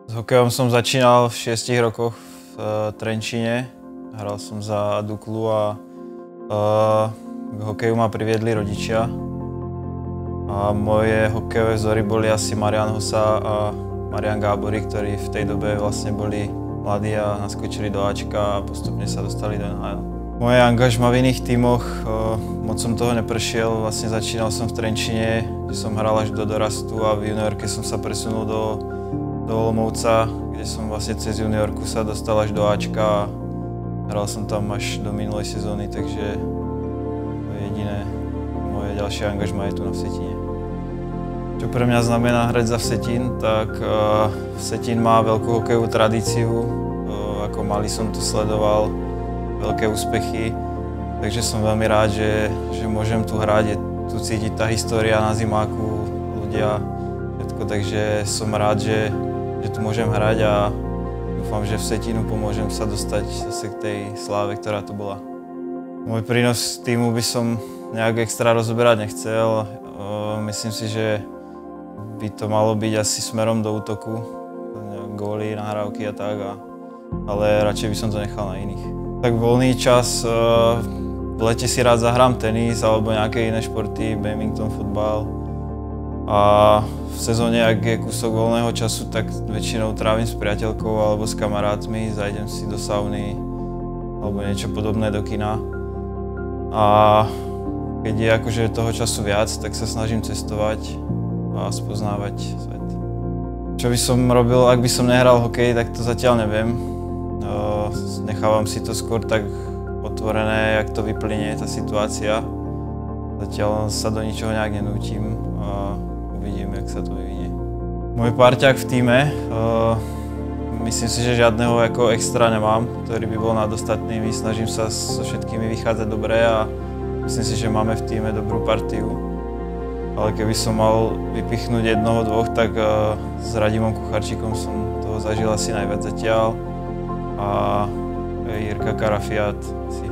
S hokejom som začínal v 6 rokoch v Trenčíne. Hral som za Duklu a k hokeju ma priviedli rodičia. A moje hokejové vzory boli asi Marian Hossa a Marian Gáborík, ktorí v tej dobe vlastne boli mladí a naskočili do Ačka a postupne sa dostali do NHL. Moje angažma v iných tímoch, moc som toho neprešiel. Vlastne začínal som v Trenčíne, kde som hral až do dorastu a v juniorke som sa presunul do Olomouca, kde som vlastne cez juniorku sa dostal až do Ačka a hral som tam až do minulej sezóny, takže to je jediné moje ďalšie angažma je tu na Vsetíne. Čo pre mňa znamená hrať za Vsetín, tak Vsetín má veľkú hokejovú tradíciu, ako malý som to sledoval, veľké úspechy, takže som veľmi rád, že môžem tu hrať, je tu cítiť tá história na zimáku, ľudia, všetko, takže som rád, že tu môžem hrať a dúfam, že Vsetínu pomôžem sa dostať zase k tej sláve, ktorá tu bola. Môj prínos týmu by som nejak extra rozoberať nechcel. Myslím si, že by to malo byť asi smerom do útoku, góly, nahrávky a tak, ale radšej by som to nechal na iných. Tak voľný čas, v lete si rád zahrám tenis alebo nejaké iné športy, badminton, futbal. A v sezóne, ak je kúsok voľného času, tak väčšinou trávim s priateľkou alebo s kamarátmi, zajdem si do sauny alebo niečo podobné do kina. A keď je akože toho času viac, tak sa snažím cestovať a spoznávať svet. Čo by som robil, ak by som nehral hokej, tak to zatiaľ neviem. Nechávam si to skôr tak otvorené, jak to vyplynie tá situácia. Zatiaľ sa do ničoho nejak nenútim a uvidím, jak sa to vyvinie. Môj parťák v tíme, myslím si, že žiadneho ako extra nemám, ktorý by bol nad ostatnými. Snažím sa so všetkými vychádzať dobre a myslím si, že máme v tíme dobrú partiu. Ale keby som mal vypichnúť jednoho, dvoch, tak s Radimom Kucharčíkom som toho zažil asi najviac zatiaľ. A Jirka Karafiát asi.